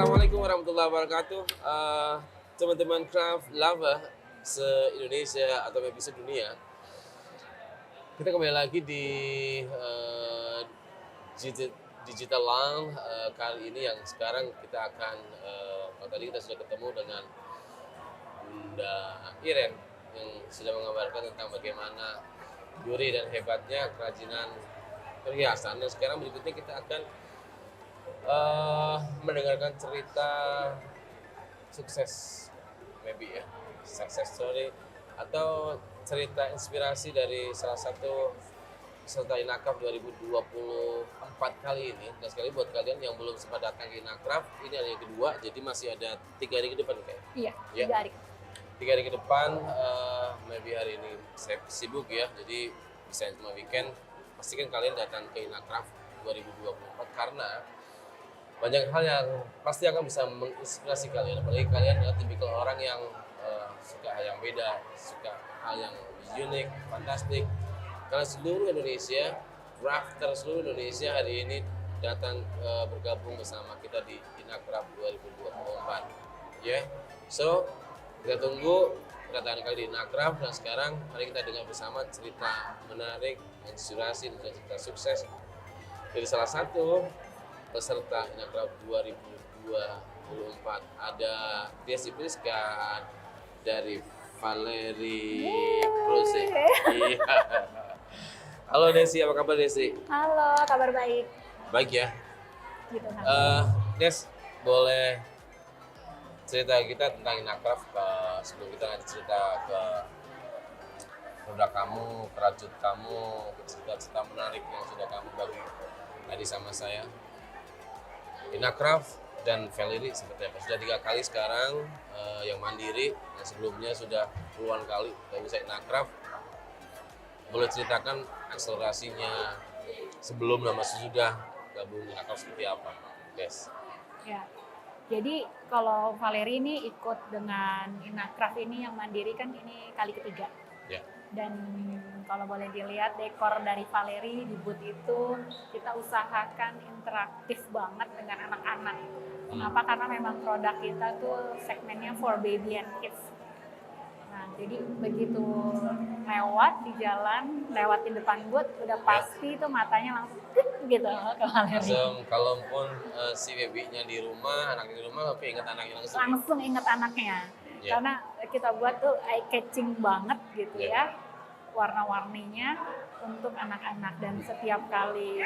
Assalamualaikum warahmatullahi wabarakatuh. Teman-teman craft lover se-Indonesia atau maybe sedunia. Kita kembali lagi di Digital Lang kali ini yang sekarang kita akan, kalau tadi kita sudah ketemu dengan Bunda Iren yang sudah mengabarkan tentang bagaimana duri dan hebatnya kerajinan perhiasan. Dan sekarang berikutnya kita akan mendengarkan cerita sukses, maybe ya, success story atau cerita inspirasi dari salah satu peserta Inacraft 2024 kali ini. Dan sekali buat kalian yang belum sempat datang ke Inacraft, ini hari yang kedua, jadi masih ada 3 hari ke depan kayak. Iya, Ya. 3 hari. 3 hari ke depan, maybe hari ini saya sibuk ya, jadi bisa cuma weekend. Pastikan kalian datang ke Inacraft 2024 karena banyak hal yang pasti akan bisa menginspirasi kalian. Apalagi kalian adalah tipikal orang yang suka hal yang beda, suka hal yang unik, fantastik. Karena seluruh Indonesia, crafter seluruh Indonesia hari ini datang bergabung bersama kita di Inacraft 2024. Ya, so kita tunggu kedatangan kalian di Inacraft. Dan sekarang mari kita dengar bersama cerita menarik, inspirasi dan cerita sukses dari salah satu peserta Inacraft 2024. Ada Desi Priska dari Valeri Prose. Iya. Halo Desi, apa kabar Desi? Halo, kabar baik. Baik ya. Gitu kan. Des, boleh cerita kita tentang Inacraft sebelum kita nanti cerita ke produk kamu, kerajut kamu, cerita-cerita menarik yang sudah kamu bagi tadi sama saya. Inacraft dan Valeri seperti apa? Sudah 3 kali sekarang yang mandiri, yang sebelumnya sudah puluhan kali dari saya Inacraft. Boleh ceritakan akselerasinya sebelum nama sesudah gabung Inacraft seperti apa, Des? Ya. Jadi kalau Valeri ini ikut dengan Inacraft ini yang mandiri kan ini kali ketiga. Ya. Dan kalau boleh dilihat dekor dari Valeri di booth itu kita usahakan interaktif banget dengan anak-anak. Kenapa? Karena memang produk kita tuh segmennya for baby and kids. Nah, jadi begitu lewat di jalan, lewatin depan booth, udah pasti tuh matanya langsung gitu ke Valeri. Langsung kalaupun si baby-nya di rumah, anaknya di rumah, tapi ingat anaknya langsung. Langsung inget anaknya. Yeah. Karena kita buat tuh eye catching banget gitu ya, warna-warninya untuk anak-anak. Dan setiap kali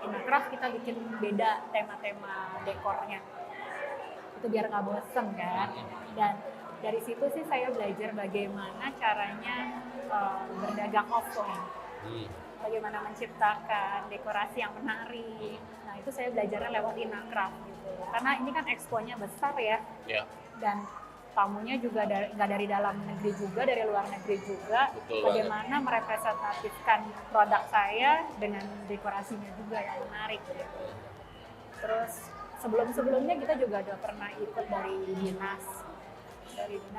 Inacraft kita bikin beda tema-tema dekornya. Itu biar nggak bosen kan. Dan dari situ sih saya belajar bagaimana caranya berdagang offline. Bagaimana menciptakan dekorasi yang menarik. Nah itu saya belajarnya lewat Inacraft gitu. Karena ini kan expo-nya besar ya. Yeah. Dan tamunya juga nggak dari dalam negeri juga, dari luar negeri juga. Betul bagaimana merepresentatifkan produk saya dengan dekorasinya juga yang menarik gitu. Terus sebelum-sebelumnya kita juga udah pernah ikut dari dinas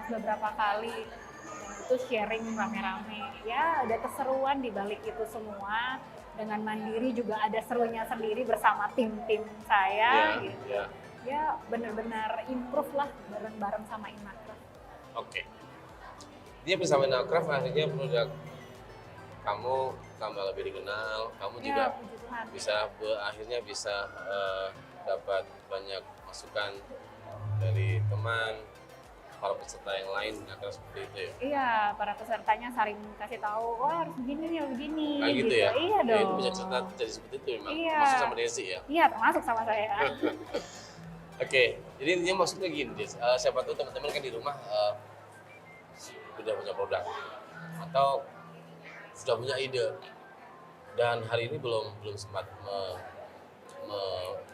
beberapa kali, dan itu sharing rame-rame. Ya ada keseruan di balik itu semua. Dengan mandiri juga ada serunya sendiri bersama tim-tim saya gitu. Ya benar-benar improve lah bareng-bareng sama Inacraft. Oke. Dia bersama Inacraft akhirnya produk kamu tambah lebih dikenal, kamu juga bisa akhirnya bisa dapat banyak masukan dari teman, para peserta yang lain, Inacraft seperti itu ya? Iya, para pesertanya saling kasih tahu, wah harus begini ya begini. Kayak gitu ya? Iya dong. Ya, itu bisa cerita jadi seperti itu memang, Iya. masuk sama Desi ya? Iya, termasuk sama saya. Oke, jadi intinya maksudnya gini, Des. Siapa tahu teman-teman kan di rumah sudah punya produk atau sudah punya ide dan hari ini belum sempat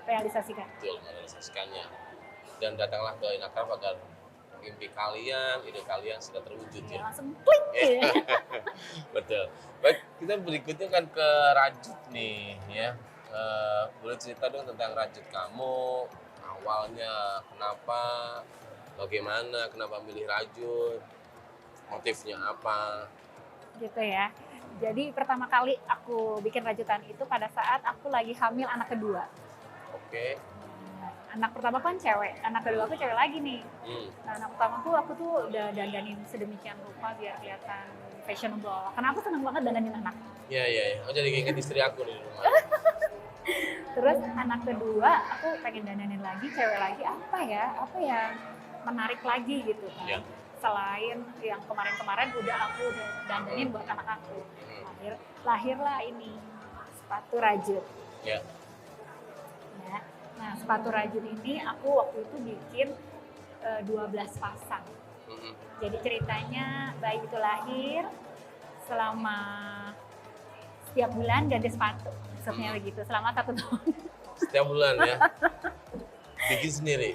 realisasikannya. Dan datanglah ke Inacraft agar mimpi kalian, ide kalian sudah terwujud ya. Langsung klik ya. Betul. Baik, kita berikutnya kan ke rajut nih ya. Boleh cerita dong tentang rajut kamu, awalnya kenapa, bagaimana, kenapa milih rajut, motifnya apa? Gitu ya. Jadi pertama kali aku bikin rajutan itu pada saat aku lagi hamil anak kedua. Oke. anak pertama kan cewek, anak kedua aku cewek lagi nih. Nah, anak pertamaku aku tuh udah dandanin sedemikian rupa biar kelihatan fashionable. Karena aku seneng banget dandanin anak. Iya. Oh, jadi ingat istri aku nih di rumah. Terus anak kedua aku pengen dandanin lagi cewek lagi, apa ya menarik lagi gitu kan. Iya. Selain yang kemarin-kemarin aku udah dandanin buat anak aku. Lahirlah ini sepatu rajut. Ya. Ya. Nah, sepatu rajut ini aku waktu itu bikin 12 pasang. Jadi ceritanya bayi itu lahir, selama setiap bulan ganti sepatu. Maksudnya begitu, selama 1 tahun. Setiap bulan ya. Bikin sendiri.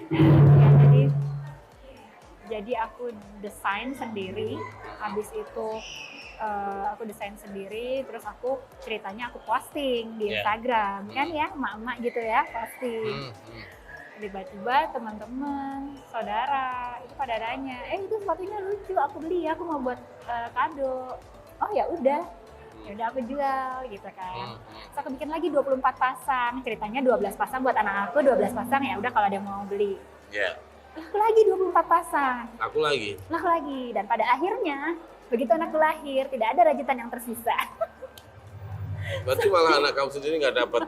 Ya, jadi aku desain sendiri, habis itu aku desain sendiri, terus aku ceritanya aku posting di Instagram, kan ya, emak-emak gitu ya, posting. Tiba-tiba teman-teman, saudara, itu pada nanya, itu sepatunya lucu, aku beli, aku mau buat kado. Oh ya udah aku jual gitu kan. Terus aku bikin lagi 24 pasang, ceritanya 12 pasang buat anak aku, 12 pasang ya udah kalau ada yang mau beli. Iya. Aku lagi 24 pasang. Aku lagi. Dan pada akhirnya begitu anakku lahir tidak ada rajutan yang tersisa. Berarti malah anak kamu sendiri nggak dapat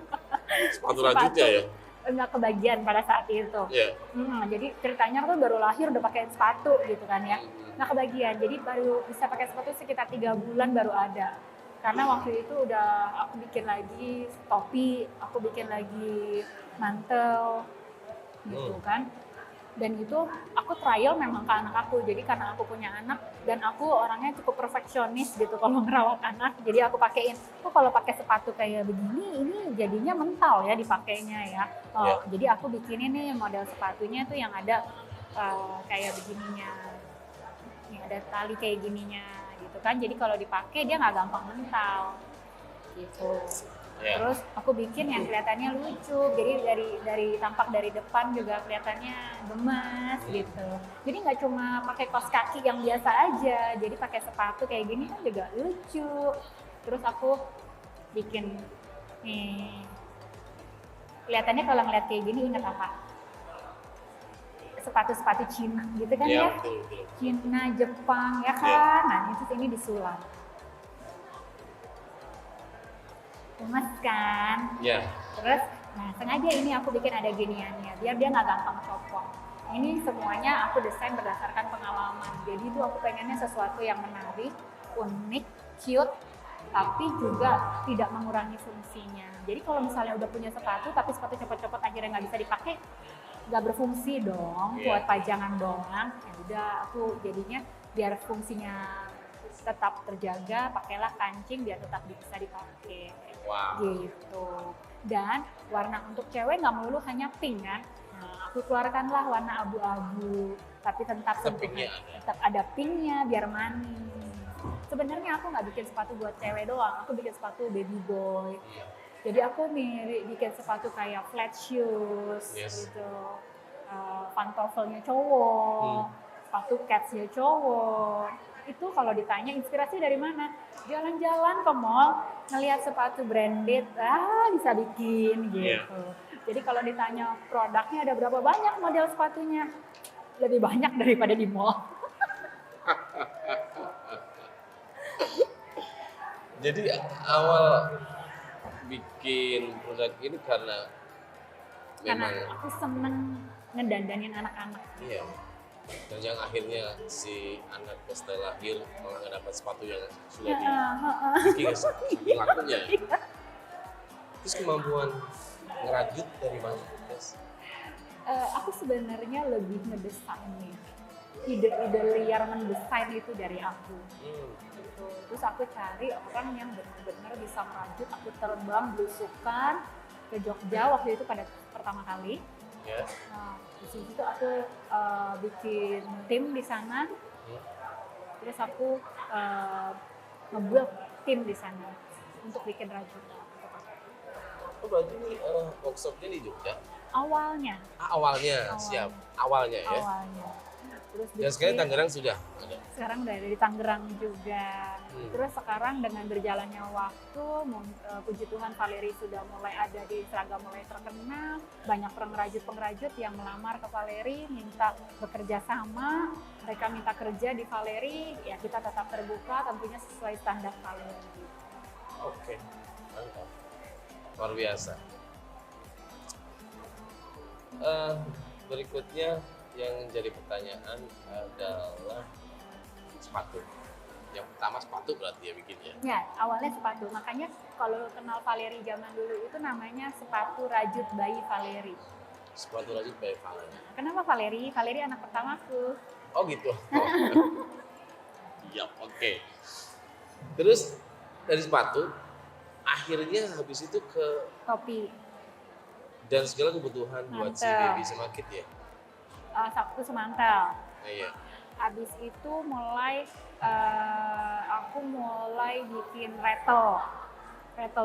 sepatu rajutnya ya? Nggak kebagian pada saat itu. Iya. Jadi ceritanya aku baru lahir udah pakai sepatu gitu kan ya. Nggak kebagian, jadi baru bisa pakai sepatu sekitar 3 bulan baru ada. Karena waktu itu udah aku bikin lagi topi, aku bikin lagi mantel gitu kan. Dan itu aku trial memang ke anak aku, jadi karena aku punya anak dan aku orangnya cukup perfeksionis gitu kalau ngerawat anak, jadi aku pakein, kalau pakai sepatu kayak begini ini jadinya mental ya dipakainya ya. Jadi aku bikin ini model sepatunya tuh yang ada kayak begininya, yang ada tali kayak gininya gitu kan, jadi kalau dipakai dia nggak gampang mental gitu. Terus aku bikin yang kelihatannya lucu, jadi dari tampak dari depan juga kelihatannya gemas gitu. Jadi nggak cuma pakai kaos kaki yang biasa aja, jadi pakai sepatu kayak gini kan juga lucu. Terus aku bikin nih, kelihatannya kalau ngeliat kayak gini inget apa? Sepatu-sepatu Cina gitu kan ya? Betul. Cina, Jepang ya kan? Nah ini disulap. Gemes kan? Iya. Terus, sengaja ini aku bikin ada giniannya, biar dia nggak gampang copot. Ini semuanya aku desain berdasarkan pengalaman. Jadi itu aku pengennya sesuatu yang menarik, unik, cute, tapi juga tidak mengurangi fungsinya. Jadi kalau misalnya udah punya sepatu, tapi sepatu copot-copot akhirnya nggak bisa dipakai, nggak berfungsi dong, buat pajangan doang. Ya udah, aku jadinya biar fungsinya tetap terjaga, pakailah kancing biar tetap bisa dipakai. Wow. Gitu. Dan warna untuk cewek nggak melulu hanya pink kan. Nah, aku keluarkanlah warna abu-abu, tapi tetap ada pinknya biar manis. Sebenarnya aku nggak bikin sepatu buat cewek doang, aku bikin sepatu baby boy. Jadi aku bikin sepatu kayak flat shoes gitu, pantofelnya cowok, sepatu catsnya cowok. Itu kalau ditanya inspirasi dari mana? Jalan-jalan ke mall, ngelihat sepatu branded, bisa bikin gitu. Jadi kalau ditanya produknya ada berapa banyak model sepatunya? Lebih banyak daripada di mall. Jadi awal bikin produk ini karena aku seneng ngedandanin anak-anak. Iya. Dan yang akhirnya si anak setelah lahir malah nggak dapat sepatu yang sudah dibikin lakunya. Terus kemampuan ngerajut dari mana, Des? Aku sebenarnya lebih ngedesainnya. Ide-ide liar mendesain itu dari aku. Gitu. Terus aku cari orang yang benar-benar bisa merajut. Aku terbang belusukan ke Jogja waktu itu pada pertama kali. Nah, di situ aku bikin tim di sana, terus aku ngebuat tim di sana untuk bikin rajutan. Oh berarti ini workshopnya di Jogja? Awalnya. Awalnya, siap. Awalnya ya? Awalnya. Terus Dan sekarang Tangerang sudah ada. sekarang udah ada di Tangerang juga. Terus sekarang dengan berjalannya waktu, puji Tuhan Valeri sudah mulai ada di seragam, mulai terkenal. Banyak pengrajut-pengrajut yang melamar ke Valeri, minta bekerja sama. Mereka minta kerja di Valeri, ya kita tetap terbuka, tentunya sesuai standar Valeri. Oke, mantap. Luar biasa. Berikutnya yang jadi pertanyaan adalah sepatu. Yang pertama sepatu berarti ya bikinnya. Ya, awalnya sepatu. Makanya kalau kenal Valeri zaman dulu itu namanya sepatu rajut bayi Valeri. Sepatu rajut by Valeri. Kenapa Valeri? Valeri anak pertamaku. Oh gitu. Iya, oke. Terus dari sepatu, akhirnya habis itu ke Topi. dan segala kebutuhan buat si Mantel. baby sama kid ya. Sabtu semantel. Nah, iya. Habis itu aku mulai bikin rattle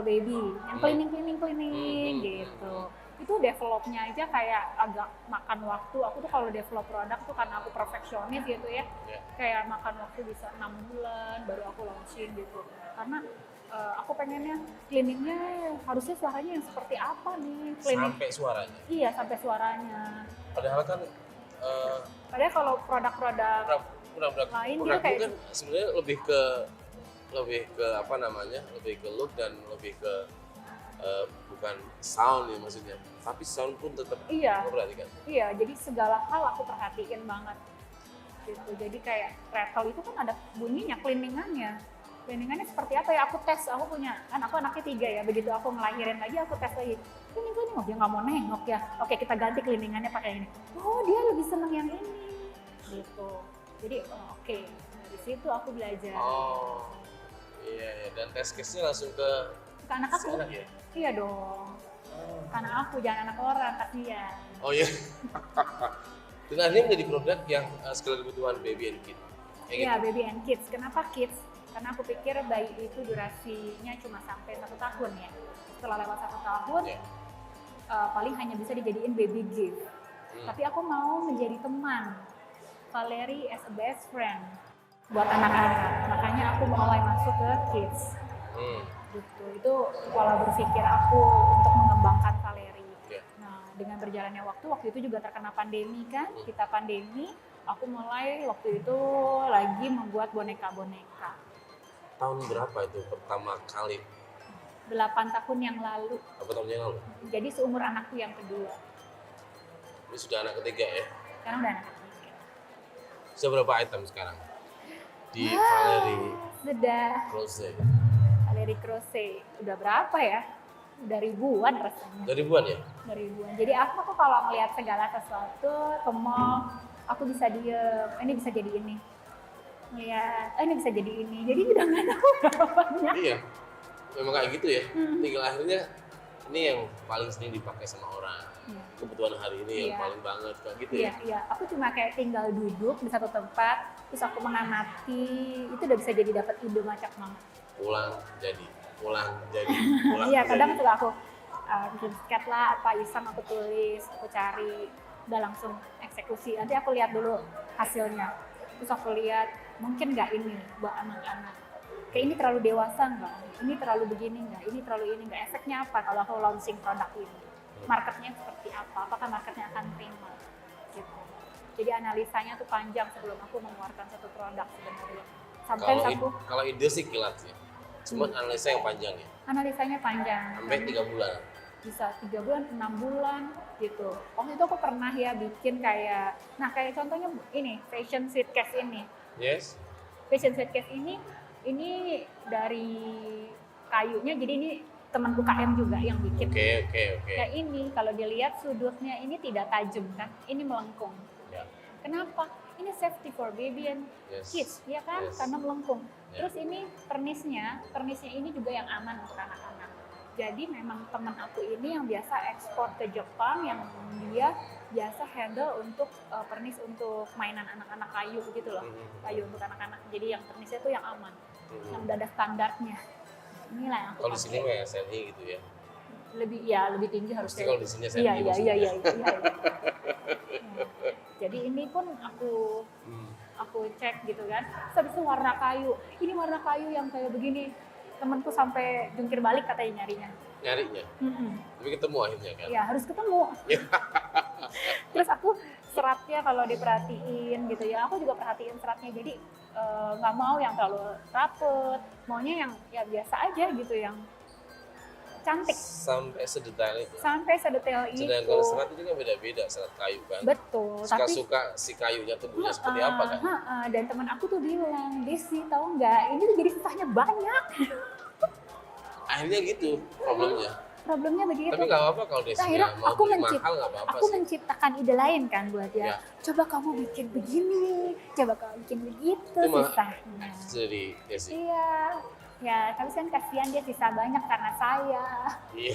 baby, yang cleaning gitu. Itu developnya aja kayak agak makan waktu. Aku tuh kalau develop produk tuh karena aku perfeksionis gitu ya, kayak makan waktu bisa 6 bulan baru aku launching gitu. Karena aku pengennya cleaningnya harusnya suaranya yang seperti apa nih? Cleaning. Sampai suaranya. Iya, sampai suaranya. Padahal kan Padahal kalau produk-produk produk lain produk dia kayak kan sebenarnya lebih ke apa namanya, lebih ke look dan lebih ke bukan sound ya maksudnya, tapi sound pun tetap iya, memperhatikan. iya. Jadi segala hal aku perhatiin banget gitu. Jadi kayak rattle itu kan ada bunyinya, cleaningannya seperti apa ya? Aku tes, aku anaknya 3 ya. Begitu aku ngelahirin lagi, aku tes lagi. Cleaning, oh dia nggak mau nengok ya. Oke, kita ganti cleaningannya pakai ini. Oh dia lebih seneng yang ini, gitu. Jadi oke, dari situ aku belajar. Oh, iya. Dan test case-nya langsung ke Anak aku. anak ya? Iya dong. Anak aku, jangan anak orang, kasihan. Oh iya. Dan akhirnya menjadi produk yang segala kebutuhan baby and kid. Iya, baby and kids. Kenapa kids? Karena aku pikir bayi itu durasinya cuma sampai 1 tahun ya. Setelah lewat 1 tahun, paling hanya bisa dijadiin baby gift. Tapi aku mau menjadi teman Valeri as a best friend buat anak-anak. Makanya aku mulai masuk ke kids. Gitu. Itu pola berpikir aku untuk mengembangkan Valeri. Nah, dengan berjalannya waktu itu juga terkena pandemi kan, kita pandemi. Aku mulai waktu itu lagi membuat boneka-boneka. Tahun berapa itu pertama kali? 8 tahun yang lalu. Berapa tahun yang lalu? Jadi seumur anakku yang kedua. Ini sudah anak ketiga ya? Sekarang udah anak ketiga. Sudah berapa item sekarang? Di Valeri Sudah. Crochet. Valeri Crochet. Udah berapa ya? Udah ribuan rasanya. Udah ribuan ya? Udah ribuan. Jadi aku kalau ngeliat segala sesuatu ke mall, aku bisa diem. Ini bisa jadi ini. Ngeliat, ini bisa jadi ini. Jadi udah nggak tahu berapa banyak. Iya, memang kayak gitu ya. Tinggal akhirnya ini yang paling sering dipakai sama orang. Kebutuhan hari ini yang paling banget kayak gitu ya. Iya. Aku cuma kayak tinggal duduk di satu tempat, terus aku mengamati, itu udah bisa jadi dapat ide macam banget. Pulang jadi. Iya, kadang tuh aku bikin sketch lah, apa iseng aku tulis, aku cari, udah langsung eksekusi. Nanti aku lihat dulu hasilnya. Terus aku lihat, mungkin nggak ini buat anak-anak. Kayak ini terlalu dewasa nggak? Ini terlalu begini nggak? Ini terlalu ini nggak? Efeknya apa kalau aku launching produk ini? Marketnya seperti apa? Apakah marketnya akan terima? Gitu. Jadi analisanya tuh panjang sebelum aku mengeluarkan satu produk sebenarnya. Sampai kalau ide sih kilat ya. Cuma analisa yang panjang ya. Analisanya panjang. Sampai 3 bulan. Bisa 3 bulan, 6 bulan gitu. Waktu itu aku pernah ya bikin kayak contohnya ini fashion suitcase ini. Yes. Fashion suitcase ini dari kayunya, jadi ini teman UKM juga yang bikin. Oke. Kayak ini kalau dilihat sudutnya ini tidak tajam kan, ini melengkung. Ya. Kenapa? Ini safety for baby and kids, ya kan? Karena melengkung. Terus ini pernisnya ini juga yang aman untuk anak-anak. Jadi memang teman aku ini yang biasa ekspor ke Jepang, yang dia biasa handle untuk pernis untuk mainan anak-anak kayu gitu loh, kayu untuk anak-anak. Jadi yang pernisnya tuh yang aman, yang udah ada standarnya. Inilah yang aku Kalau di sini mah SNI gitu ya. Lebih tinggi harusnya. Kalau di sini SNI. Iya. Jadi ini pun aku Hmm. cek gitu kan. Terus habis itu warna kayu. Ini warna kayu yang kayak begini. Temenku sampai jungkir balik katanya nyarinya. Nyarinya. Mm-mm. Tapi ketemu akhirnya kan. Ya harus ketemu. Terus aku seratnya kalau diperhatiin gitu ya, aku juga perhatiin seratnya. Jadi nggak mau yang terlalu rapet, maunya yang ya biasa aja gitu, yang cantik. Sampai sedetail itu. Sampai sedetail itu. Sedangkan kalau serat itu kan beda-beda, serat kayu kan. Betul. Tapi Suka-suka si kayunya tumbuhnya seperti apa kan. dan teman aku tuh bilang, Desi tahu nggak, ini tuh jadi susahnya banyak. Akhirnya gitu problemnya. Problemnya begitu. Tapi nggak apa-apa kalau Nah, Desinya akhirnya mau aku beli mahal nggak apa-apa aku sih. menciptakan ide lain kan buat dia. Ya. Coba kamu bikin begini, coba kamu bikin begitu, Cuma- susahnya. Jadi Desi. Iya, ya tapi kan kasihan dia sisa banyak karena saya. Iya.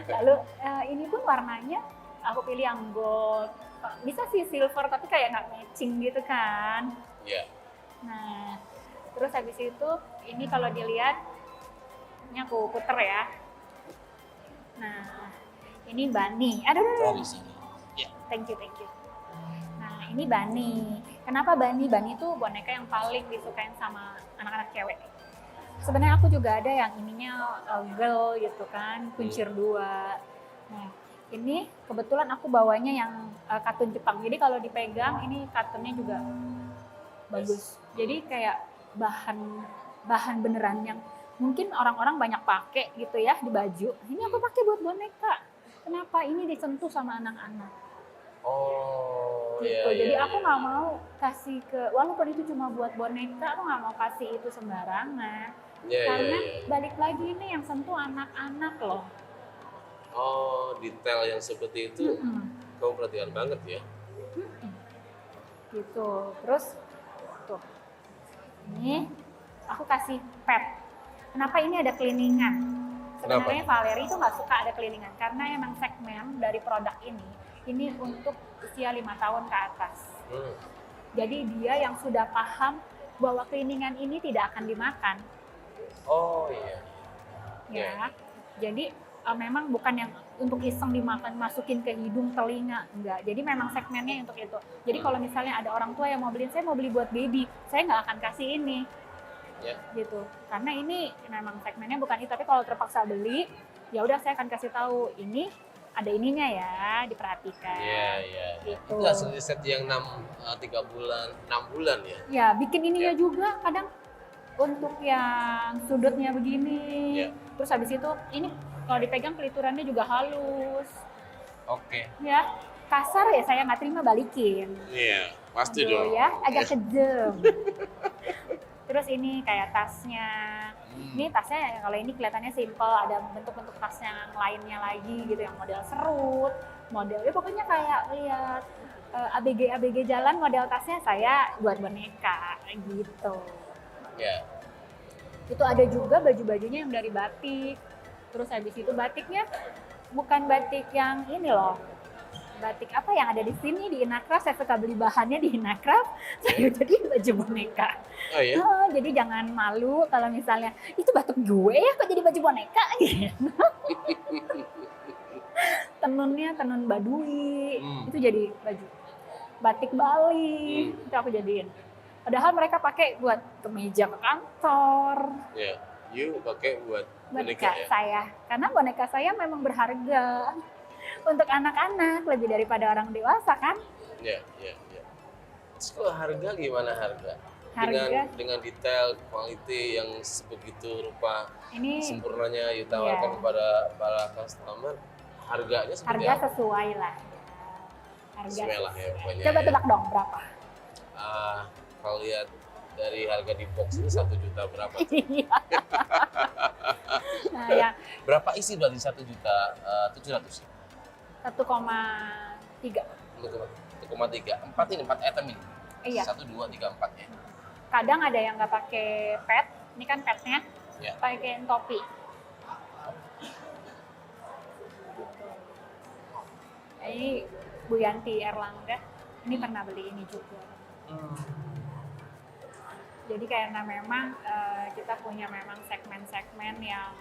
Lalu ini pun warnanya aku pilih yang gold. Bisa sih silver tapi kayak nggak matching gitu kan. Iya. Nah, terus habis itu ini kalau dilihat, ini aku puter ya. Nah, ini Bunny. Aduh, Dari sini. thank you. Nah, ini Bunny. Kenapa Bunny? Bunny itu boneka yang paling disukain sama anak-anak cewek. Sebenarnya aku juga ada yang ininya girl gitu kan, kuncir 2. Nah, ini kebetulan aku bawanya yang kartun Jepang. Jadi kalau dipegang ini kartunnya juga bagus. Jadi kayak bahan beneran yang mungkin orang-orang banyak pakai gitu ya di baju. Ini aku pakai buat boneka. Kenapa? Ini disentuh sama anak-anak. Oh, Gitu. iya, Jadi iya, aku iya. nggak mau kasih walaupun itu cuma buat boneka, aku nggak mau kasih itu sembarangan. Iya, Karena iya, iya. balik lagi ini yang sentuh anak-anak loh. Oh, detail yang seperti itu Mm-mm. kamu perhatian banget ya. Mm-mm. Gitu. Terus tuh, ini aku kasih pet. Kenapa ini ada cleaningan? Sebenarnya Valerie itu nggak suka ada cleaningan karena emang segmen dari produk ini untuk usia 5 tahun ke atas. Jadi dia yang sudah paham bahwa cleaningan ini tidak akan dimakan. Oh iya. Ya. Jadi memang bukan yang untuk iseng dimakan, masukin ke hidung, telinga, enggak. Jadi memang segmennya untuk itu. Jadi kalau misalnya ada orang tua yang mau beliin, saya mau beli buat baby, saya nggak akan kasih ini. Ya. Gitu. Karena ini memang segmennya bukan itu, tapi kalau terpaksa beli, ya udah saya akan kasih tahu ini ada ininya ya, diperhatikan. Iya. Gitu. Itu hasil riset yang 6 bulan ya. Ya, bikin ininya juga kadang untuk yang sudutnya begini. Ya. Terus habis itu ini kalau dipegang peliturannya juga halus. Oke. Ya, kasar ya saya nggak terima, balikin. Iya, pasti Aduh, dong. ya, agak kejam. Terus ini kayak tasnya. Ini tasnya kalau ini kelihatannya simple, ada bentuk-bentuk tas yang lainnya lagi gitu, yang model serut, model ya pokoknya kayak lihat ABG jalan model tasnya saya buat boneka gitu. Ya. Itu ada juga baju-bajunya yang dari batik. Terus habis itu batiknya bukan batik yang ini loh. Batik apa yang ada di sini di Inacraft, saya suka beli bahannya di Inacraft, saya jadi baju boneka. Oh iya. Jadi jangan malu kalau misalnya itu batik gue ya kok jadi baju boneka gitu. Tenunnya tenun Baduy, itu jadi baju. Batik Bali, itu aku jadiin. Padahal mereka pakai buat kemeja ke kantor. Ya. You pakai buat boneka ya. Saya, karena boneka saya memang berharga untuk anak-anak lebih daripada orang dewasa kan. Ya. Terus kalau harga gimana harga? Harga? Dengan detail, quality yang sebegitu rupa Ini sempurnanya you tawarkan Iya. kepada para customer, harganya seperti harga apa? sesuai lah. Harga. Sesuai lah ya pokoknya. Coba ya. tebak dong berapa? Kalau lihat dari harga di box ini 1 juta berapa? Nah, yang Berapa isi dari 1.700.000? 1,3. 1,3. 4 item ini. Iya. 1, 2, 3, 4 ya. Kadang ada yang nggak pakai pet. Ini kan petnya. Ya. Pakai topi. Ini Bu Yanti Erlangga. Ini pernah beli ini juga. Jadi karena memang kita punya memang segmen-segmen yang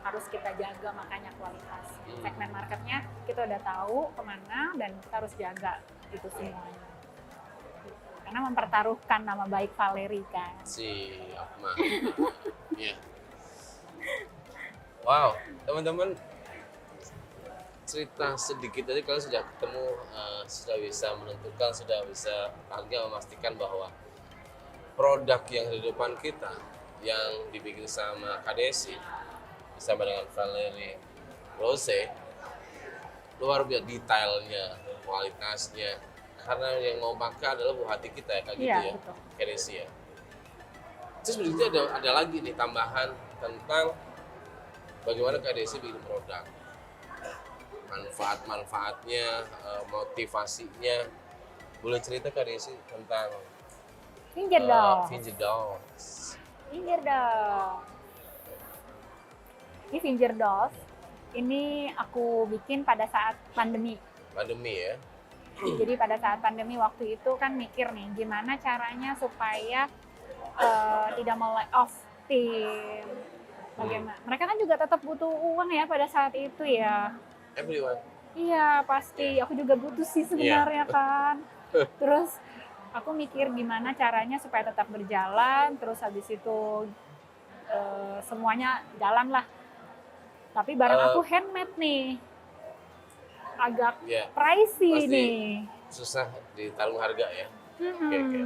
harus kita jaga, makanya kualitas. Segmen marketnya kita udah tahu kemana dan kita harus jaga itu semuanya. Karena mempertaruhkan nama baik Valerie kan. Siap, mah. Iya. Wow, teman-teman, cerita sedikit tadi kalian sudah ketemu, sudah bisa menentukan, sudah bisa harga memastikan bahwa produk yang di depan kita yang dibikin sama KDSI bersama dengan Valerie Rose luar biasa detailnya, kualitasnya, karena yang mau pakai adalah buah hati kita ya, kayak gitu Iya, ya, betul. KDSI ya. Terus berikutnya ada lagi nih tambahan tentang bagaimana KDSI bikin produk, manfaat-manfaatnya, motivasinya. Boleh cerita KDSI tentang Finger dong. Finger Dolls. Finger dong. Ini Finger Dolls. Ini aku bikin pada saat pandemi. Pandemi ya. Jadi pada saat pandemi waktu itu kan mikir nih gimana caranya supaya tidak mau lay off tim. Bagaimana? Mereka kan juga tetap butuh uang ya pada saat itu ya. Everyone. Iya pasti. Aku juga butuh sih sebenarnya kan. Terus aku mikir gimana caranya supaya tetap berjalan. Terus habis itu semuanya jalan lah. Tapi barang aku handmade nih. Agak pricey pasti nih. Susah ditaruh harga ya. Okay.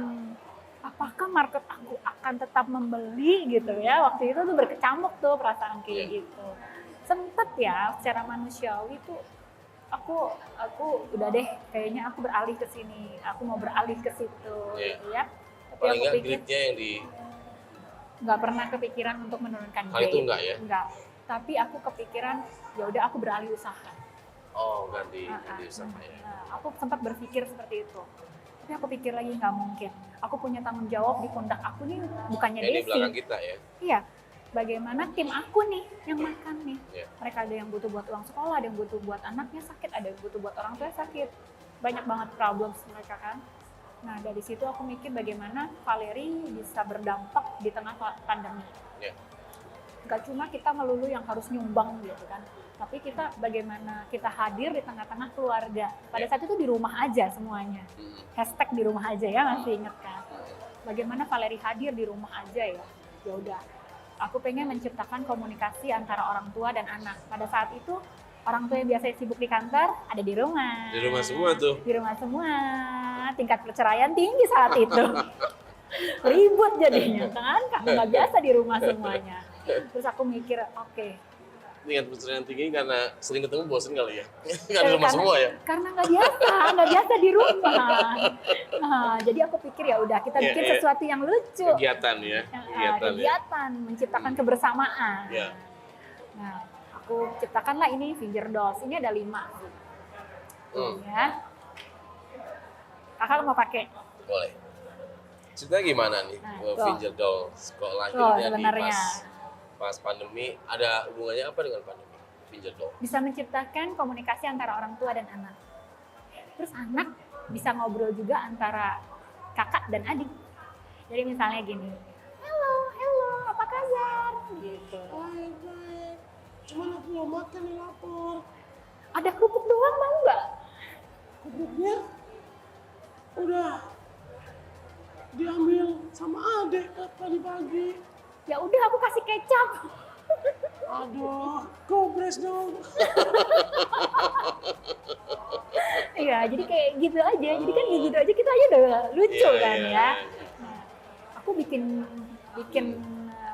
Apakah market aku akan tetap membeli gitu ya? Waktu itu tuh berkecamuk tuh perasaan kayak gitu. Sempet ya secara manusiawi tuh aku udah deh kayaknya aku beralih ke sini. Aku mau beralih ke situ gitu ya. Tapi paling aku nggak pikir grade-nya yang di nggak pernah kepikiran untuk menurunkan kali itu enggak ya? Enggak. Tapi aku kepikiran ya udah aku beralih usaha. Oh, ganti usaha ya. Aku sempat berpikir seperti itu. Tapi aku pikir lagi nggak mungkin. Aku punya tanggung jawab di pundak aku nih, bukannya Ini Desi. belakang kita ya. Iya. Bagaimana tim aku nih yang makan nih. Yeah. Mereka ada yang butuh buat uang sekolah, ada yang butuh buat anaknya sakit, ada yang butuh buat orang tua sakit. Banyak banget problems mereka kan. Nah dari situ aku mikir bagaimana Valerie bisa berdampak di tengah pandemi. Yeah. Gak cuma kita melulu yang harus nyumbang gitu kan. Tapi kita bagaimana kita hadir di tengah-tengah keluarga. Pada saat itu di rumah aja semuanya. Hashtag di rumah aja ya, masih inget kan. Bagaimana Valerie hadir di rumah aja ya. Ya udah, aku pengen menciptakan komunikasi antara orang tua dan anak. Pada saat itu orang tua yang biasanya sibuk di kantor ada di rumah. Di rumah semua tuh. Di rumah semua. Tingkat perceraian tinggi saat itu. Ribut jadinya kan, karena nggak biasa di rumah semuanya. Terus aku mikir, oke. Tingkat perceraian tinggi karena sering ketemu bosen kali ya? Nggak di rumah semua ya? Karena nggak biasa di rumah. Nah, jadi aku pikir ya udah kita bikin sesuatu yang lucu. Kegiatan ya? Kegiatan, menciptakan kebersamaan. Yeah. Nah, aku ciptakanlah ini Finger Dolls. Ini ada 5. Ya. Kakak mau pakai? Boleh. Ceritanya gimana nih? Finger Dolls kok lahirnya di pas pandemi, ada hubungannya apa dengan pandemi? Finger Dolls bisa menciptakan komunikasi antara orang tua dan anak. Terus anak bisa ngobrol juga antara kakak dan adik. Jadi misalnya gini, halo, apa kabar? Gitu. Baik. Cuman aku mau makan nih, lapar. Ada kerupuk doang, mau nggak? Kerupuknya udah diambil sama adek tadi pagi. Ya udah aku kasih kecap. Aduh, gobres dong. Iya, jadi kayak gitu aja. Jadi kan gitu aja kita aja udah lucu kan ya. Nah, aku bikin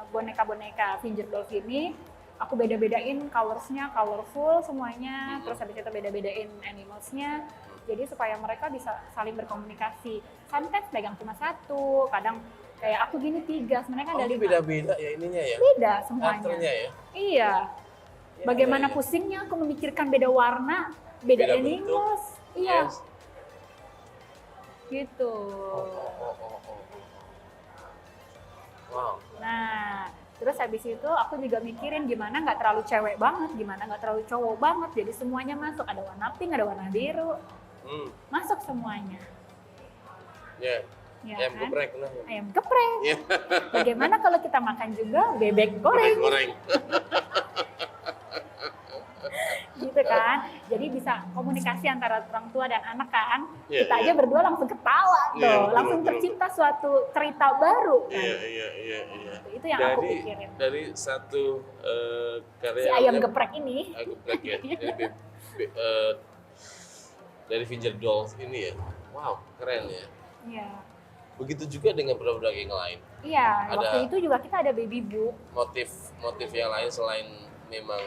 boneka-boneka Finger Dolls ini. Aku beda-bedain colorsnya, colorful semuanya. Terus habis itu beda-bedain animalsnya. Jadi supaya mereka bisa saling berkomunikasi. Sometimes pegang cuma 1, kadang kayak aku gini 3, sebenarnya kan ada 5. Beda-beda ya ininya ya? Beda semuanya. Karakternya ya? Iya. Bagaimana pusingnya aku memikirkan beda warna, beda animals. Iya. Yes. Gitu. Wow. Nah, terus habis itu aku juga mikirin gimana nggak terlalu cewek banget, gimana nggak terlalu cowok banget. Jadi semuanya masuk, ada warna pink, ada warna biru. Masuk semuanya. Ya. Ya, ayam kan? geprek nah. Ayam geprek. Bagaimana kalau kita makan juga bebek goreng? Bebek goreng. komunikasi antara orang tua dan anak kan. Iya, Kita iya. aja berdua langsung ketawa Iya, tuh, betul, langsung betul, tercipta suatu cerita baru kan. Iya. Itu yang aku pikirin. Dari satu karya Si ayam geprek ini. geprek ya. Dari Finger Dolls ini ya. Wow, keren ya. Iya. Begitu juga dengan produk yang lain. Iya, Ada- waktu itu juga kita ada baby book. Motif yang lain selain memang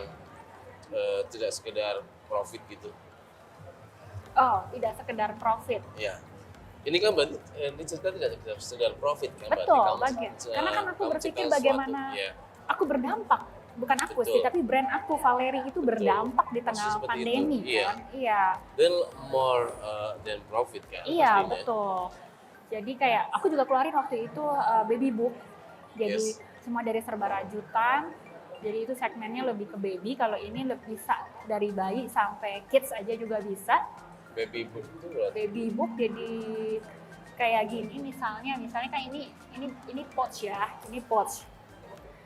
tidak sekedar profit gitu. Oh, tidak sekedar profit. Ya. Ini kan berarti ini cerita tidak sekedar profit kan Betul, berarti bagian. Karena kan aku kamu berpikir ciptakan bagaimana sesuatu. Ya. aku berdampak. Bukan aku Betul. sih, tapi brand aku Valerie itu berdampak di tengah Maksudnya seperti pandemi itu, iya. kan. Iya. Then more than profit kan. Iya, pastinya. betul. Jadi kayak aku juga keluarin waktu itu baby book. Jadi Yes. semua dari serba rajutan. Jadi itu segmennya lebih ke baby. Kalau ini lebih bisa dari bayi sampai kids aja juga bisa. Baby book itu berarti Baby book jadi kayak gini misalnya kan ini pouch ya, ini pouch.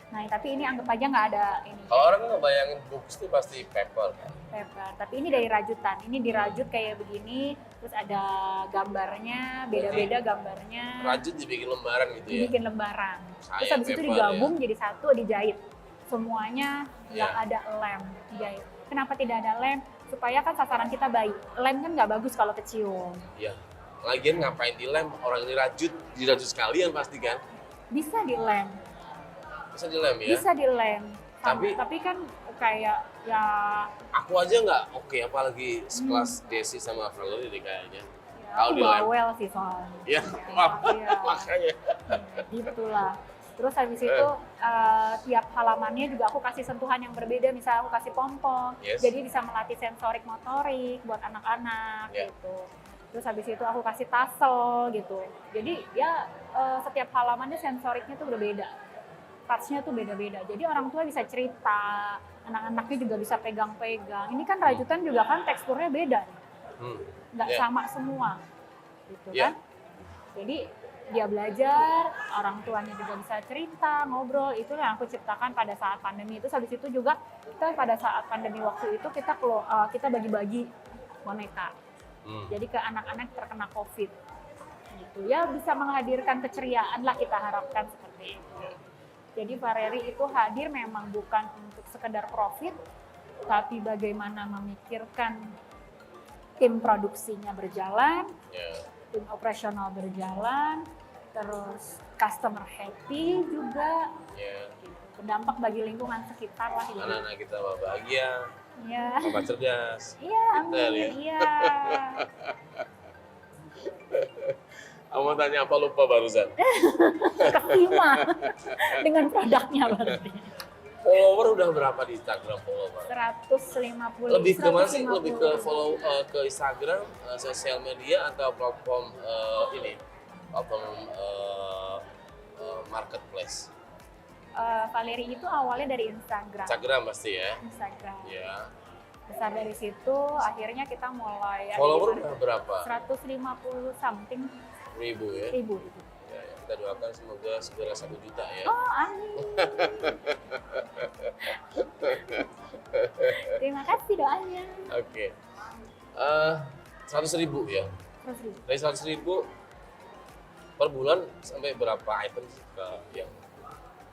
Nah, tapi ini anggap aja nggak ada ini kalau orang kan ngebayangin books itu pasti paper kan. paper. Tapi ini dari rajutan. Ini dirajut kayak begini, terus ada gambarnya, beda-beda gambarnya. Rajut dibikin lembaran gitu ya. Dibikin lembaran. Terus Kayak habis itu paper, digabung jadi satu, dijahit. Semuanya nggak Ya. ada lem, dijahit. Kenapa tidak ada lem? Supaya kan sasaran kita bayi. Lem kan nggak bagus kalau kecium. Iya. Lagian ngapain dilem? Orang ini dirajut sekalian pasti kan. Bisa dilem, Bisa dilem ya. bisa dilem. Tapi- kan kayak ya, Aku aja nggak oke, apalagi sekelas Desi sama Valerie deh kayaknya. ya Kalau aku dilem. bawel sih soalnya. Iya, Iya. makanya. Gitulah. Terus habis itu tiap halamannya juga aku kasih sentuhan yang berbeda, misalnya aku kasih pompom, Yes. jadi bisa melatih sensorik motorik buat anak-anak Yeah. gitu. Terus habis itu aku kasih tassel gitu. Jadi ya setiap halamannya sensoriknya tuh berbeda, touch-nya tuh beda-beda. Jadi orang tua bisa cerita, anak-anaknya juga bisa pegang-pegang. Ini kan rajutan juga kan teksturnya beda nih, nggak Yeah. sama semua, gitu Yeah. kan? Jadi dia belajar, orang tuanya juga bisa cerita, ngobrol. Itu yang aku ciptakan pada saat pandemi itu. Habis itu juga kita pada saat pandemi waktu itu kita bagi-bagi boneka. Jadi ke anak-anak terkena COVID. Gitu ya, bisa menghadirkan keceriaan lah, kita harapkan seperti itu. Jadi Valerie itu hadir memang bukan untuk sekedar profit, tapi bagaimana memikirkan tim produksinya berjalan, Ya. tim operasional berjalan, terus customer happy juga, Ya. gitu. Berdampak bagi lingkungan sekitar lah gitu. Anak-anak kita bahagia, Iya, tambah cerdas. iya, Pintar ya. amin, iya. Kamu tanya apa lupa barusan? Kesima dengan produknya berarti. Follower udah berapa di Instagram follower? 150. Lebih ke mana sih? 150. Lebih ke follow ke Instagram, sosial media atau platform platform marketplace? Valerie itu awalnya dari Instagram. Instagram pasti ya. Instagram. Ya. Besar dari situ, akhirnya kita mulai ada Follower di udah berapa? 150 something Ribu ya. ribu. Ya, ya. Kita doakan semoga segera 1 juta ya. Oh, amin. Terima kasih doanya. Oke. 100.000 ya. Terus gitu. Dari 100.000 per bulan sampai berapa item sih ke yang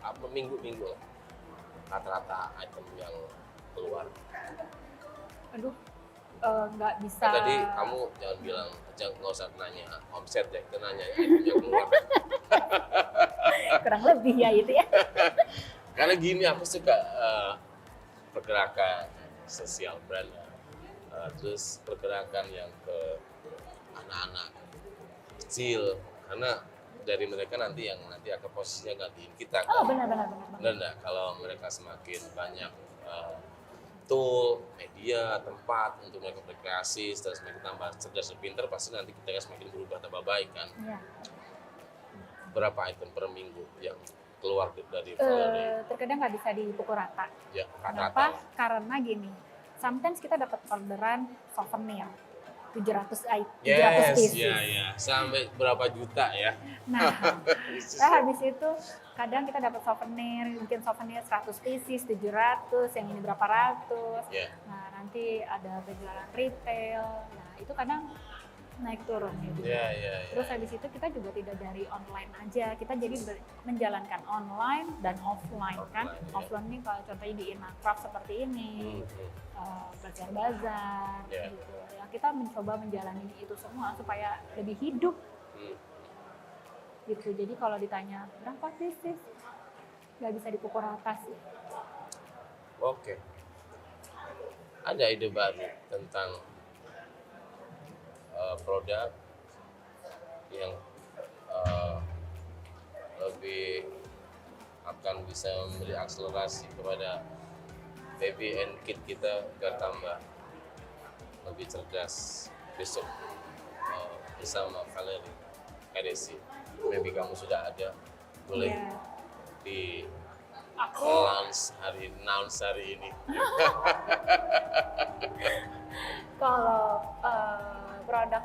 apa minggu-minggu lah rata-rata item yang keluar. Aduh, nggak bisa. Kan tadi kamu nggak usah nanya omset ya, kita nanya item yang keluar. Kurang lebih ya itu ya. Karena gini aku suka pergerakan sosial brand, terus pergerakan yang ke anak-anak kecil, karena dari mereka nanti akan posisinya gantiin kita kan. Oh, benar. Benar nggak? Kalau mereka semakin banyak tool, media, tempat untuk mereka berkreasi, terus mereka tambah cerdas dan pintar, pasti nanti kita akan semakin berubah tambah baik kan. Iya. Berapa item per minggu yang keluar dari Valerie? Terkadang nggak bisa dipukul rata. Ya, Kenapa? rata-rata. Karena gini, sometimes kita dapat orderan souvenir. 700 Yes, pieces. ya. Sampai berapa juta ya? Nah, habis itu kadang kita dapat souvenir, bikin souvenir 100 pieces, 700, yang ini berapa ratus. Ya. Nah, nanti ada penjualan retail. Nah, itu kadang naik turun ya. Ya. Terus habis itu kita juga tidak dari online aja, kita jadi menjalankan online dan offline kan. Offline, ya. Offline nih kalau contohnya di Inacraft seperti ini, bazar-bazar Ya. gitu. Ya kita mencoba menjalani itu semua supaya lebih hidup gitu. Jadi kalau ditanya berapa pieces, nggak bisa dipukul rata sih. Oke. Ada ide baru tentang produk yang lebih akan bisa memberi akselerasi kepada baby and kid kita agar tambah lebih cerdas besok bersama Valerie Kadesi. Maybe kamu sudah ada, boleh Ya. di Aku announce hari ini. kalau produk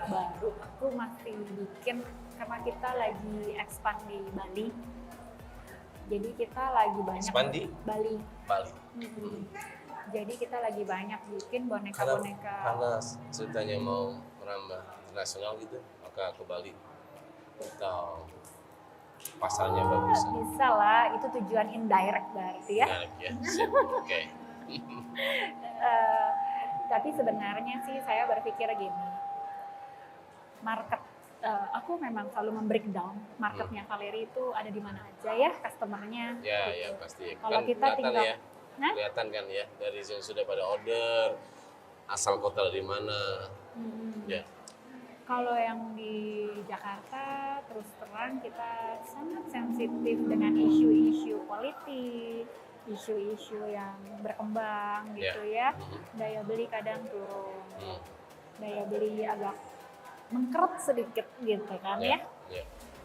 baru aku masih bikin karena kita lagi expand di Bali. Jadi kita lagi banyak Expand di Bali. Bali. Jadi kita lagi banyak bikin Karena boneka-boneka. ceritanya mau merambah internasional gitu, maka ke Bali atau pasarnya bagus. Bisa lah, itu tujuan indirect berarti ya. Menarik ya. Sip. Oke. Tapi sebenarnya sih saya berpikir gini, market aku memang selalu membreakdown marketnya Valerie itu ada di mana aja ya customernya. Ya, gitu. ya pasti. Kalau Kan kita kelihatan tinggal, ya. Nah? Kelihatan kan ya dari yang sudah pada order, asal kota dari mana. Ya. Kalau yang di Jakarta terus terang kita sangat sensitif dengan isu-isu politik, isu-isu yang berkembang gitu ya. Daya beli kadang turun, daya beli agak mengkeret sedikit gitu kan ya.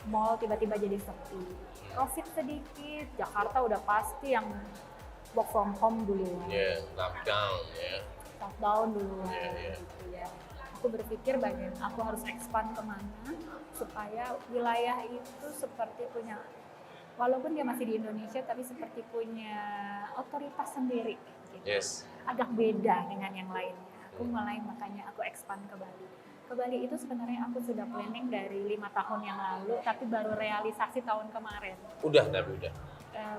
Mall tiba-tiba jadi sepi, profit sedikit. Jakarta udah pasti yang work from home duluan, Lockdown ya. lockdown duluan Yeah. gitu ya. Aku berpikir bagaimana aku harus expand kemana supaya wilayah itu seperti punya, walaupun dia masih di Indonesia tapi seperti punya otoritas sendiri gitu. Yes. Agak beda dengan yang lainnya. Aku mulai makanya aku expand ke Bali. Ke Bali itu sebenarnya aku sudah planning dari 5 tahun yang lalu, tapi baru realisasi tahun kemarin. Udah.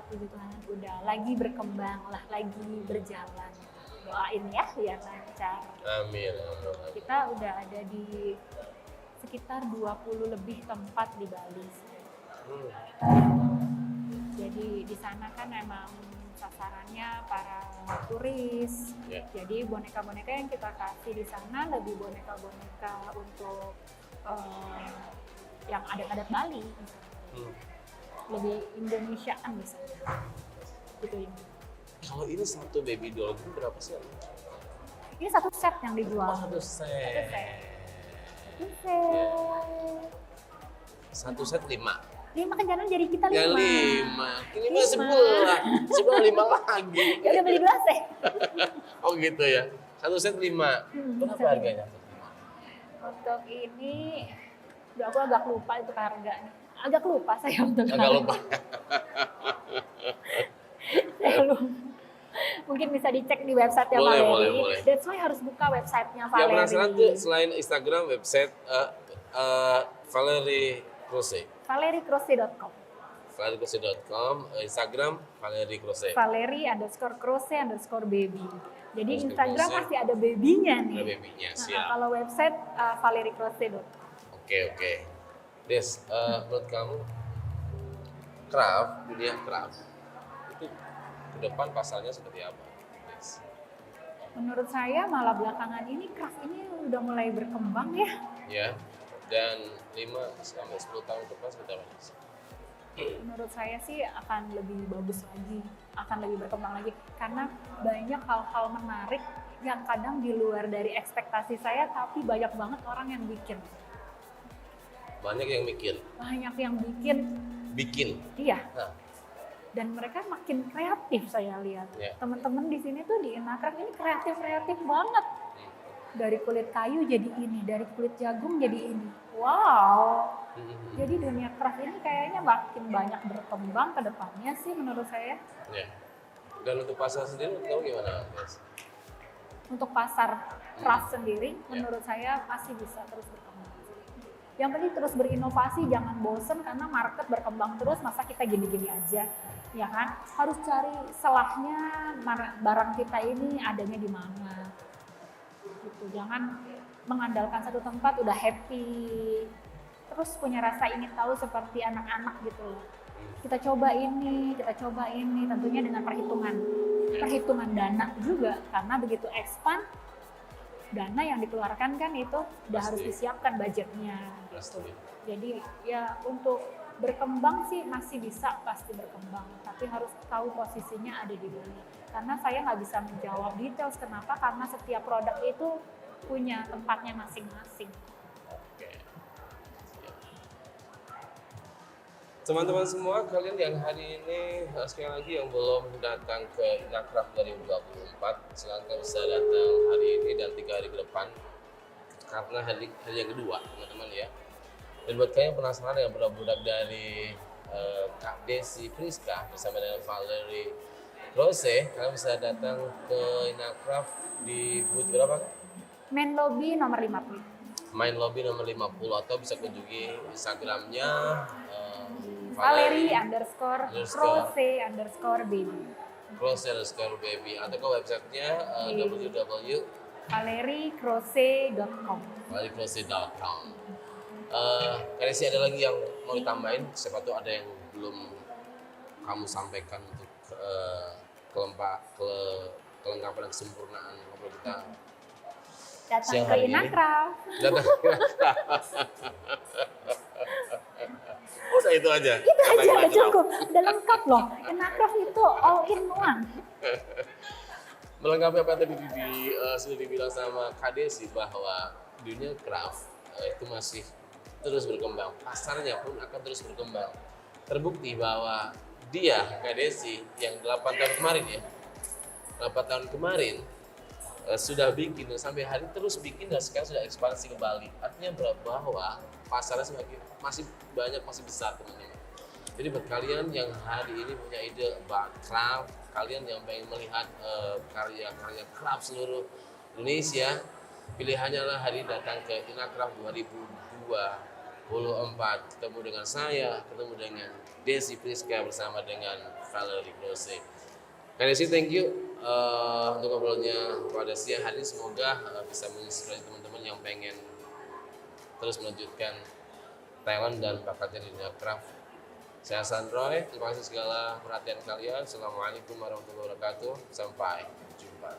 Puji Tuhan udah lagi berkembang lah, lagi berjalan. Doain ya biar lancar. Amin. Kita udah ada di sekitar 20 lebih tempat di Bali. Jadi di sana kan memang sasarannya para turis. Yeah. Jadi boneka-boneka yang kita kasih di sana lebih boneka-boneka untuk yang adat-adat Bali. Lebih Indonesiaan misalnya. Gitu ini. Kalau ini satu baby doll itu berapa sih? Ini satu set yang dijual. Satu set. Satu set 5. 5 kan jangan jadi kita 5. Ya 5. Ini mah sebelah 5 lagi. Ya udah beli 2 set. Oh gitu ya. Satu set 5. Berapa harganya? Untuk ini, aku agak lupa itu harganya. Agak lupa saya untuk Agak lupa. Saya lupa. Mungkin bisa dicek di website-nya Boleh, Valerie. boleh. That's why harus buka website-nya Ya Valerie. penasaran tuh selain Instagram, website Valerie Crochet. ValerieCrochet.com. ValerieCrochet.com, Instagram Valerie Crochet. Valerie_crochet_baby. Jadi Crochet. Instagram masih ada baby-nya nih. Ada baby-nya, Nah, siap. kalau website ValerieCrochet.com. Oke. Des, menurut kamu dunia craft itu ke depan pasarnya seperti apa? Des? Menurut saya malah belakangan ini craft ini udah mulai berkembang ya. Ya, dan 5-10 tahun ke depan seperti apa? Des? Menurut saya sih akan lebih bagus lagi, akan lebih berkembang lagi karena banyak hal-hal menarik yang kadang di luar dari ekspektasi saya tapi banyak banget orang yang bikin. Banyak yang mikir. Banyak yang bikin. Iya. Nah, Dan mereka makin kreatif saya lihat. Ya. Teman-teman di sini tuh di Inacraft ini kreatif banget. dari kulit kayu jadi ini, dari kulit jagung jadi ini. Wow. Jadi dunia craft ini kayaknya makin banyak berkembang ke depannya sih menurut saya. Ya. Dan untuk pasar sendiri menurut kamu gimana, guys? Untuk pasar craft sendiri menurut saya masih bisa terus berkembang. Yang penting terus berinovasi, jangan bosen karena market berkembang terus, masa kita gini-gini aja, ya kan? Harus cari selahnya barang kita ini adanya di mana. Gitu. Jangan mengandalkan satu tempat udah happy, terus punya rasa ingin tahu seperti anak-anak gitu loh. Kita coba ini, tentunya dengan perhitungan dana juga, karena begitu expand dana yang dikeluarkan kan itu udah harus disiapkan budgetnya gitu. Jadi ya untuk berkembang sih masih bisa pasti berkembang, tapi harus tahu posisinya ada di mana. Karena saya nggak bisa menjawab details, kenapa? Karena setiap produk itu punya tempatnya masing-masing. Teman-teman semua, kalian yang hari ini sekali lagi yang belum datang ke Inacraft 2024, silakan bisa datang hari ini dan 3 hari ke depan karena hari yang kedua, teman-teman ya. Dan buat kalian yang penasaran yang produk dari Kak Desi Priska bersama dengan Valerie Rose, kalian bisa datang ke Inacraft di booth berapa? Main lobby nomor 50. Main lobby nomor 50 atau bisa kunjungi Instagramnya Valerie_Rose_baby. Rose_baby atau ke websitenya www.valeriecrose.com. valeriecrose.com. Kali sih ada lagi yang mau ditambahin, siapa tuh ada yang belum kamu sampaikan untuk kelengkapan dan kesempurnaan ngobrol kita. Datang ke Inacraft. Udah itu aja. Itu aja udah cukup, udah lengkap loh. Inacraft itu all in one. Melengkapi apa yang tadi sudah dibilang sama Kak Desi bahwa dunia craft itu masih terus berkembang. Pasarnya pun akan terus berkembang. Terbukti bahwa dia, Kak Desi, yang 8 tahun kemarin ya, 8 tahun kemarin sudah bikin dan sampai hari terus bikin dan sekarang sudah ekspansi ke Bali. Artinya bahwa pasarnya masih banyak, masih besar teman-teman. Jadi buat kalian yang hari ini punya ide about craft, kalian yang pengen melihat karya-karya craft seluruh Indonesia, pilihannya lah hari datang ke Inacraft 2024. Ketemu dengan saya, ketemu dengan Desi Priska bersama dengan Valerie Rose. Kak Desi, thank you untuk ngobrolnya pada siang hari ini. Semoga bisa menginspirasi teman-teman yang pengen terus melanjutkan talent dan bakatnya di dunia craft. Saya Sandroy, terima kasih segala perhatian kalian. Assalamualaikum warahmatullahi wabarakatuh. Sampai jumpa.